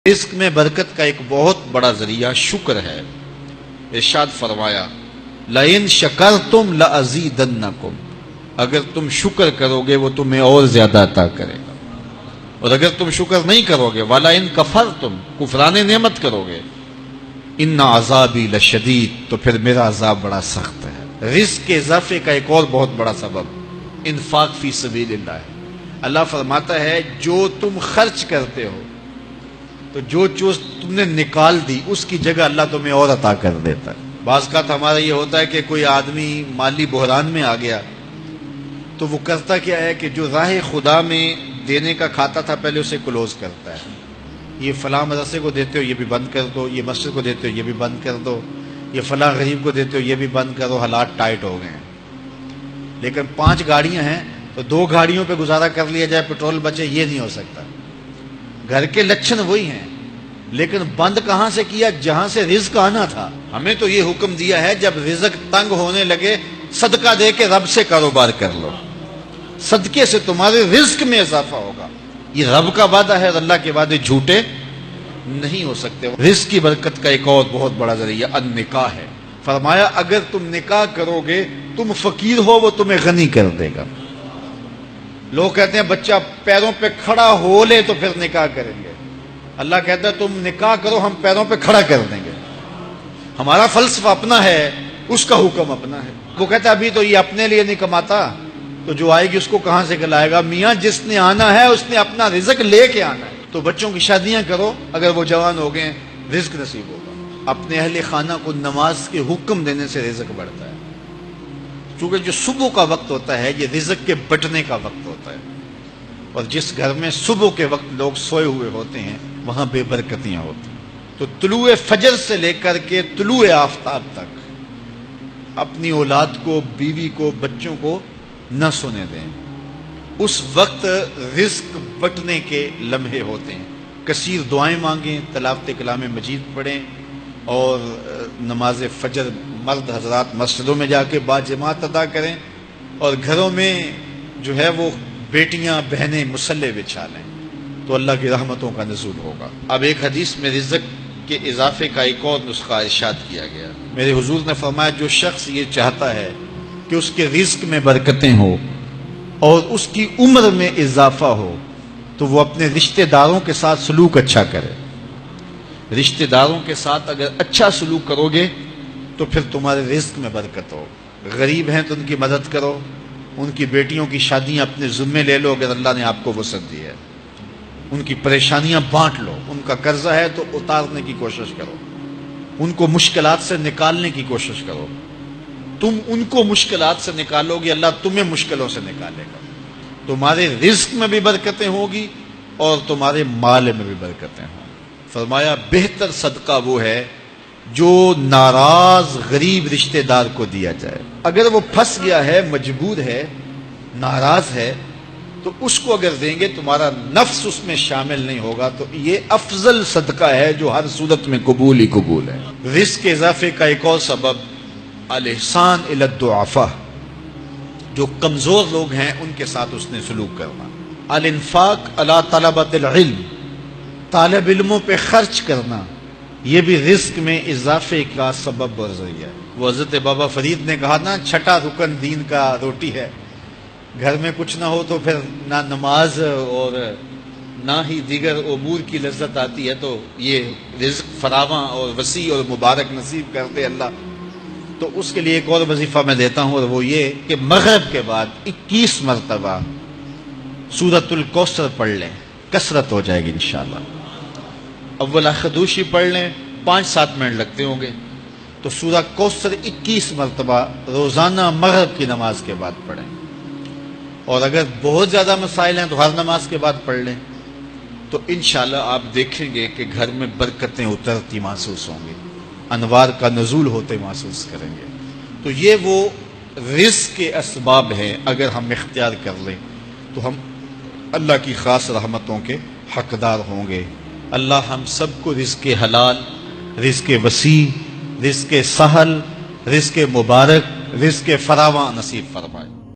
رزق میں برکت کا ایک بہت بڑا ذریعہ شکر ہے۔ ارشاد فرمایا لَإِن شَكَرْتُمْ لَأَزِيدَنَّكُمْ، اگر تم شکر کرو گے وہ تمہیں اور زیادہ عطا کرے گا، اور اگر تم شکر نہیں کرو گے وَلَئِن كَفَرْتُمْ، کفران نعمت کرو گے، إِنَّ عَذَابِي لَشَدِيدٌ، تو پھر میرا عذاب بڑا سخت ہے۔ رزق کے اضافے کا ایک اور بہت بڑا سبب انفاق فی سبیل اللہ ہے۔ اللہ فرماتا ہے جو تم خرچ کرتے ہو تو جو چیز تم نے نکال دی اس کی جگہ اللہ تمہیں اور عطا کر دیتا ہے۔ بعض کا ہمارا یہ ہوتا ہے کہ کوئی آدمی مالی بحران میں آ گیا تو وہ کرتا کیا ہے کہ جو راہ خدا میں دینے کا کھاتا تھا پہلے اسے کلوز کرتا ہے، یہ فلاں مدرسے کو دیتے ہو یہ بھی بند کر دو، یہ مسجد کو دیتے ہو یہ بھی بند کر دو، یہ فلاں غریب کو دیتے ہو یہ بھی بند کرو، حالات ٹائٹ ہو گئے ہیں۔ لیکن 5 گاڑیاں ہیں تو 2 گاڑیوں پہ گزارا کر لیا جائے، پیٹرول بچے، یہ نہیں ہو سکتا۔ گھر کے لچھن وہی ہیں لیکن بند کہاں سے کیا؟ جہاں سے رزق آنا تھا۔ ہمیں تو یہ حکم دیا ہے جب رزق تنگ ہونے لگے صدقہ دے کے رب سے کاروبار کر لو، صدقے سے تمہارے رزق میں اضافہ ہوگا۔ یہ رب کا وعدہ ہے اور اللہ کے وعدے جھوٹے نہیں ہو سکتے۔ رزق کی برکت کا ایک اور بہت بڑا ذریعہ النکاح ہے۔ فرمایا اگر تم نکاح کرو گے تم فقیر ہو وہ تمہیں غنی کر دے گا۔ لوگ کہتے ہیں بچہ پیروں پہ کھڑا ہو لے تو پھر نکاح کریں گے، اللہ کہتا ہے تم نکاح کرو ہم پیروں پہ کھڑا کر دیں گے۔ ہمارا فلسفہ اپنا ہے، اس کا حکم اپنا ہے۔ وہ کہتا ہے ابھی تو یہ اپنے لیے نہیں کماتا تو جو آئے گی اس کو کہاں سے کھلائے گا؟ میاں جس نے آنا ہے اس نے اپنا رزق لے کے آنا ہے۔ تو بچوں کی شادیاں کرو، اگر وہ جوان ہو گئے رزق نصیب ہوگا۔ اپنے اہل خانہ کو نماز کے حکم دینے سے رزق بڑھتا ہے، چونکہ جو صبح کا وقت ہوتا ہے یہ رزق کے بٹنے کا وقت ہوتا ہے، اور جس گھر میں صبح کے وقت لوگ سوئے ہوئے ہوتے ہیں وہاں بے برکتیاں ہوتی ہیں۔ تو طلوع فجر سے لے کر کے طلوع آفتاب تک اپنی اولاد کو، بیوی کو، بچوں کو نہ سونے دیں۔ اس وقت رزق بٹنے کے لمحے ہوتے ہیں۔ کثیر دعائیں مانگیں، تلاوت کلام مجید پڑھیں، اور نماز فجر مرد حضرات مسجدوں میں جا کے باجماعت ادا کریں، اور گھروں میں جو ہے وہ بیٹیاں بہنیں مصلے بچھا لیں تو اللہ کی رحمتوں کا نزول ہوگا۔ اب ایک حدیث میں رزق کے اضافے کا ایک اور نسخہ ارشاد کیا گیا۔ میرے حضور نے فرمایا جو شخص یہ چاہتا ہے کہ اس کے رزق میں برکتیں ہو اور اس کی عمر میں اضافہ ہو تو وہ اپنے رشتہ داروں کے ساتھ سلوک اچھا کرے۔ رشتہ داروں کے ساتھ اگر اچھا سلوک کرو گے تو پھر تمہارے رزق میں برکت ہو۔ غریب ہیں تو ان کی مدد کرو، ان کی بیٹیوں کی شادیاں اپنے ذمے لے لو اگر اللہ نے آپ کو وسعت دی ہے، ان کی پریشانیاں بانٹ لو، ان کا قرضہ ہے تو اتارنے کی کوشش کرو، ان کو مشکلات سے نکالنے کی کوشش کرو۔ تم ان کو مشکلات سے نکالو گے اللہ تمہیں مشکلوں سے نکالے گا۔ تمہارے رزق میں بھی برکتیں ہوگی اور تمہارے مال میں بھی برکتیں ہوں۔ فرمایا بہتر صدقہ وہ ہے جو ناراض غریب رشتہ دار کو دیا جائے۔ اگر وہ پھنس گیا ہے، مجبور ہے، ناراض ہے، تو اس کو اگر دیں گے تمہارا نفس اس میں شامل نہیں ہوگا، تو یہ افضل صدقہ ہے جو ہر صورت میں قبول ہی قبول ہے۔ رزق کے اضافے کا ایک اور سبب الاحسان الی الضعفاء، جو کمزور لوگ ہیں ان کے ساتھ اس نے سلوک کرنا۔ الانفاق علی طلبۃ العلم، طالب علموں پہ خرچ کرنا، یہ بھی رزق میں اضافے کا سبب اور ذریعہ ہے۔ وہ حضرت بابا فرید نے کہا نا 6واں رکن دین کا روٹی ہے۔ گھر میں کچھ نہ ہو تو پھر نہ نماز اور نہ ہی دیگر امور کی لذت آتی ہے، تو یہ رزق فراواں اور وسیع اور مبارک نصیب کرتے اللہ۔ تو اس کے لیے ایک اور وظیفہ میں دیتا ہوں، اور وہ یہ کہ مغرب کے بعد 21 مرتبہ سورۃ الکوثر پڑھ لیں، کثرت ہو جائے گی انشاءاللہ۔ اول خدوشی پڑھ لیں، 5-7 منٹ لگتے ہوں گے، تو سورہ کوثر 21 مرتبہ روزانہ مغرب کی نماز کے بعد پڑھیں، اور اگر بہت زیادہ مسائل ہیں تو ہر نماز کے بعد پڑھ لیں، تو انشاءاللہ آپ دیکھیں گے کہ گھر میں برکتیں اترتی محسوس ہوں گی، انوار کا نزول ہوتے محسوس کریں گے۔ تو یہ وہ رزق کے اسباب ہیں، اگر ہم اختیار کر لیں تو ہم اللہ کی خاص رحمتوں کے حقدار ہوں گے۔ اللہ ہم سب کو رزق حلال، رزق وسیع، رزق سہل، رزق مبارک، رزق فراواں نصیب فرمائے۔